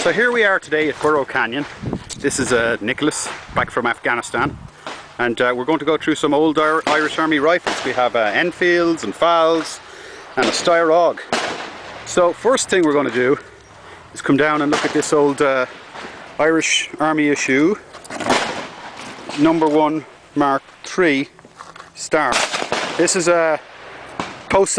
So here we are today at Burrow Canyon. This is Nicholas, back from Afghanistan. And we're going to go through some old Irish Army rifles. We have Enfields and Fals and a Steyr. So first thing we're going to do is come down and look at this old Irish Army issue, #1 Mark III Star. This is a post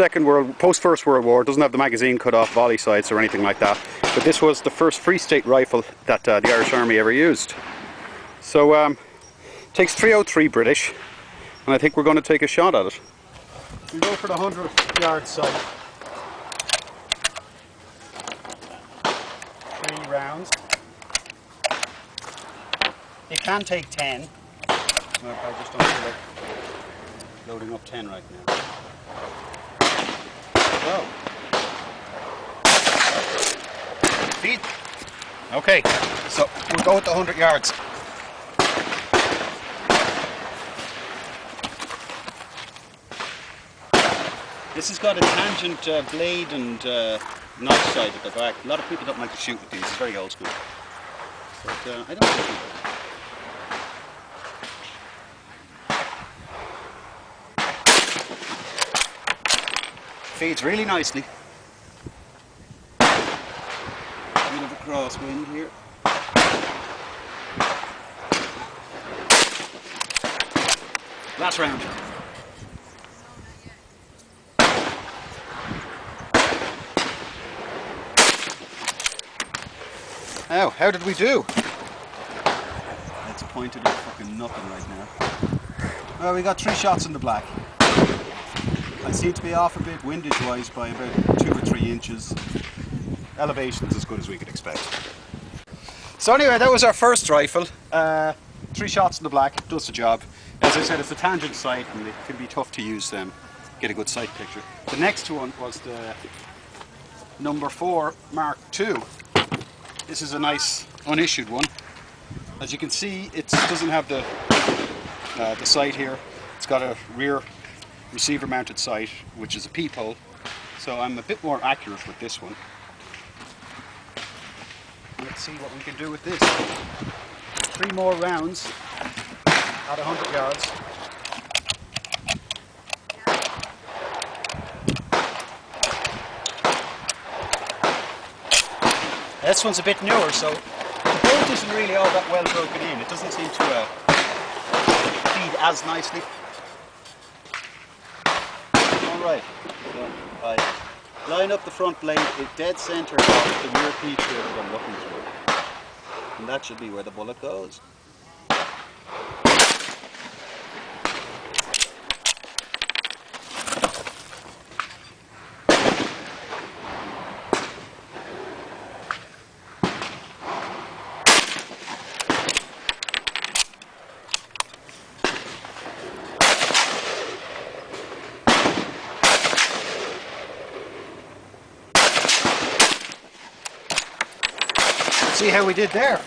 First World War. It doesn't have the magazine cut off, volley sights or anything like that. But this was the first Free State rifle that the Irish Army ever used. So takes 303 British, and I think we're going to take a shot at it. We go for the 100-yard sight. 3 rounds. It can take 10. I just don't feel like loading up 10 right now. So, feed. Okay, so we'll go with the 100 yards. This has got a tangent blade and knife sight at the back. A lot of people don't like to shoot with these. It's very old school. But I don't think feeds really nicely. A bit of a crosswind here. Last round. Now, how did we do? It's pointed at fucking nothing right now. Well, we got 3 shots in the black. I seem to be off a bit windage wise by about 2 or 3 inches. Elevation's as good as we could expect. So anyway, that was our first rifle. 3 shots in the black, does the job. As I said, it's a tangent sight and it can be tough to use them, get a good sight picture. The next one was the #4 Mark II. This is a nice unissued one. As you can see, it doesn't have the sight here. It's got a rear receiver mounted sight, which is a peephole. So I'm a bit more accurate with this one. Let's see what we can do with this. 3 more rounds at 100 yards. This one's a bit newer, so the bolt isn't really all that well broken in. It doesn't seem to feed as nicely. Alright, so I line up the front blade in dead centre of the rear peep here that I'm looking for. And that should be where the bullet goes. See how we did there.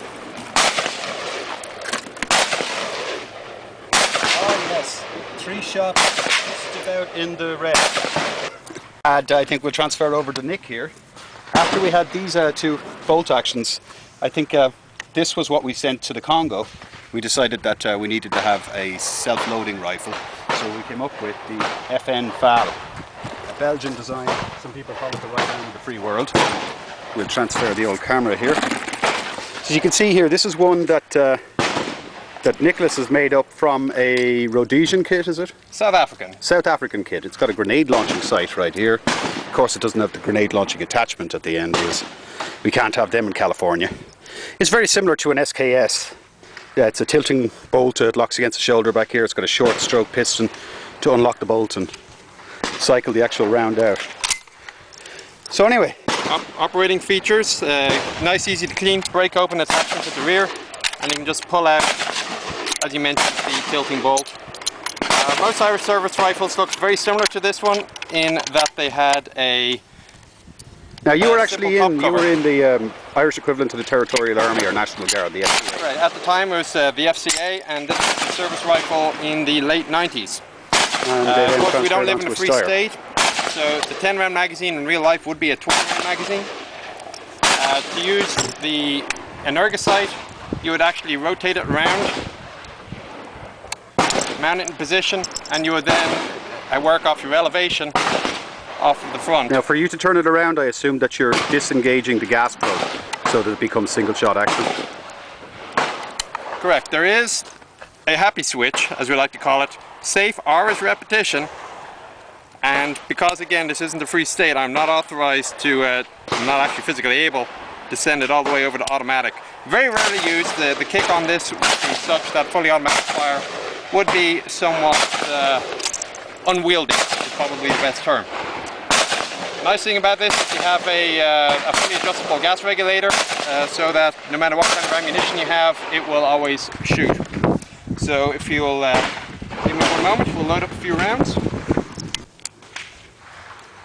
Oh yes, 3 shots just about in the red. And I think we'll transfer over to Nick here. After we had these 2 bolt actions, I think this was what we sent to the Congo. We decided that we needed to have a self-loading rifle, so we came up with the FN Fal, a Belgian design. Some people call it the right hand of the free world. We'll transfer the old camera here. So you can see here, this is one that that Nicholas has made up from a Rhodesian kit, is it? South African. South African kit. It's got a grenade launching sight right here. Of course it doesn't have the grenade launching attachment at the end, because we can't have them in California. It's very similar to an SKS. Yeah, it's a tilting bolt. It locks against the shoulder back here. It's got a short stroke piston to unlock the bolt and cycle the actual round out. So anyway, operating features, nice, easy to clean, break open attachment at the rear, and you can just pull out, as you mentioned, the tilting bolt. Most Irish service rifles look very similar to this one in that they had a Now you were actually in the Irish equivalent to the Territorial Army or National Guard, the FCA. Right, at the time it was the FCA, and this was a service rifle in the late 90s. Of course we don't live in a free state, so the 10-round magazine in real life would be a 20-round magazine. To use the energocite, you would actually rotate it around, mount it in position, and you would then work off your elevation off of the front. Now for you to turn it around, I assume that you're disengaging the gas plug so that it becomes single shot action. Correct. There is a happy switch, as we like to call it. Safe R is repetition, and because again this isn't a free state, I'm not authorized to, I'm not actually physically able to send it all the way over to automatic. Very rarely used. The kick on this would be such that fully automatic fire would be somewhat unwieldy, is probably the best term. Nice thing about this is you have a fully adjustable gas regulator, so that no matter what kind of ammunition you have, it will always shoot. So if you'll give me 1 moment, we'll load up a few rounds.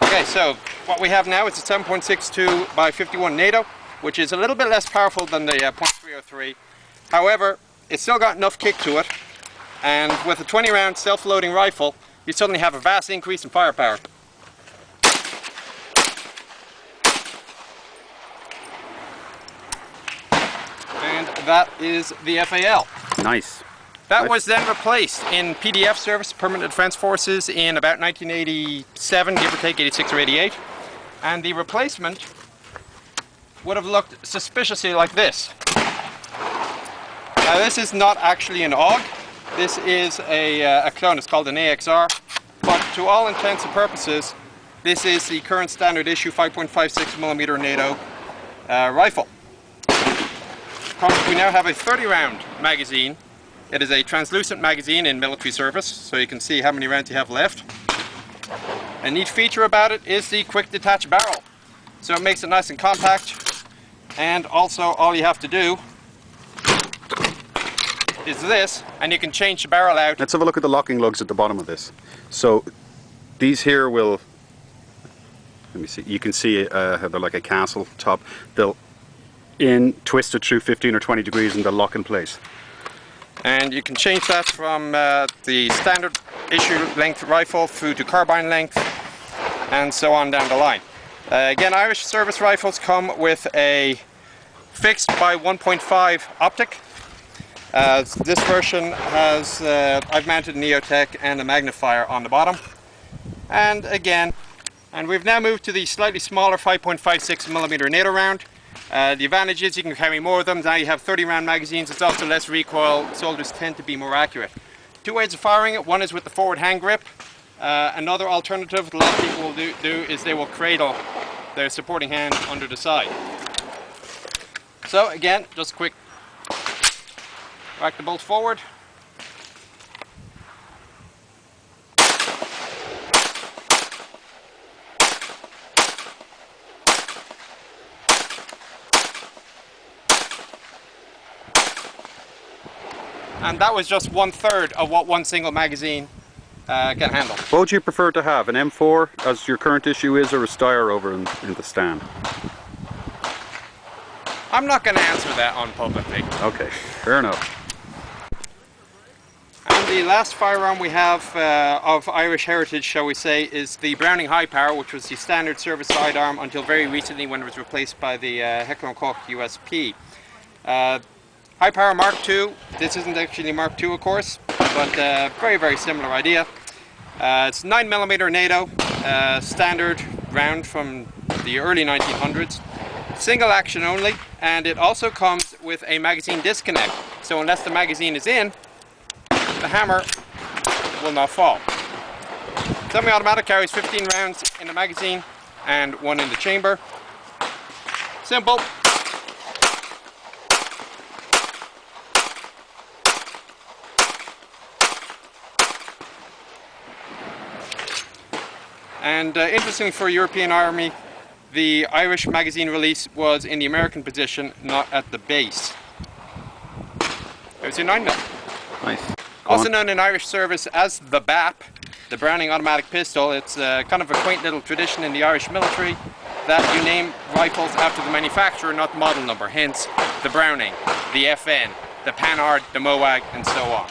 Okay, so what we have now is a 7.62 by 51 NATO, which is a little bit less powerful than the .303. However, it's still got enough kick to it, and with a 20 round self-loading rifle, you suddenly have a vast increase in firepower. And that is the FAL. Nice. That was then replaced in PDF service, Permanent Defense Forces, in about 1987, give or take 86 or 88. And the replacement would have looked suspiciously like this. Now this is not actually an AUG, this is a clone, it's called an AXR, but to all intents and purposes, this is the current standard issue 5.56mm NATO rifle. We now have a 30 round magazine. It is a translucent magazine in military service, so you can see how many rounds you have left. A neat feature about it is the quick detach barrel. So it makes it nice and compact, and also all you have to do is this, and you can change the barrel out. Let's have a look at the locking lugs at the bottom of this. So these here will, let me see, you can see how they're like a castle top. They'll twist it through 15 or 20 degrees and they'll lock in place. And you can change that from the standard issue length rifle through to carbine length and so on down the line. Again, Irish service rifles come with a fixed by 1.5 optic. This version has, I've mounted an EOTech and a magnifier on the bottom. And again, we've now moved to the slightly smaller 5.56mm NATO round. The advantage is you can carry more of them. Now you have 30 round magazines. It's also less recoil. Soldiers tend to be more accurate. Two ways of firing it. One is with the forward hand grip. Another alternative that a lot of people will do is they will cradle their supporting hand under the side. So again, just quick rack the bolt forward. And that was just 1/3 of what one single magazine can handle. What would you prefer to have, an M4 as your current issue is, or a Steyr over in the stand? I'm not going to answer that on publicly. Okay, fair enough. And the last firearm we have of Irish heritage, shall we say, is the Browning High Power, which was the standard service sidearm until very recently when it was replaced by the Heckler & Koch USP. High Power Mark II, this isn't actually Mark II of course, but very, very similar idea. It's 9mm NATO, standard round from the early 1900s, single action only, and it also comes with a magazine disconnect, so unless the magazine is in, the hammer will not fall. Semi-automatic carries 15 rounds in the magazine and 1 in the chamber. Simple. And interestingly for a European army, the Irish magazine release was in the American position, not at the base. There's your 9mm. Nice. Also known in Irish service as the BAP, the Browning automatic pistol. It's kind of a quaint little tradition in the Irish military that you name rifles after the manufacturer, not the model number. Hence the Browning, the FN, the Panhard, the Moag, and so on.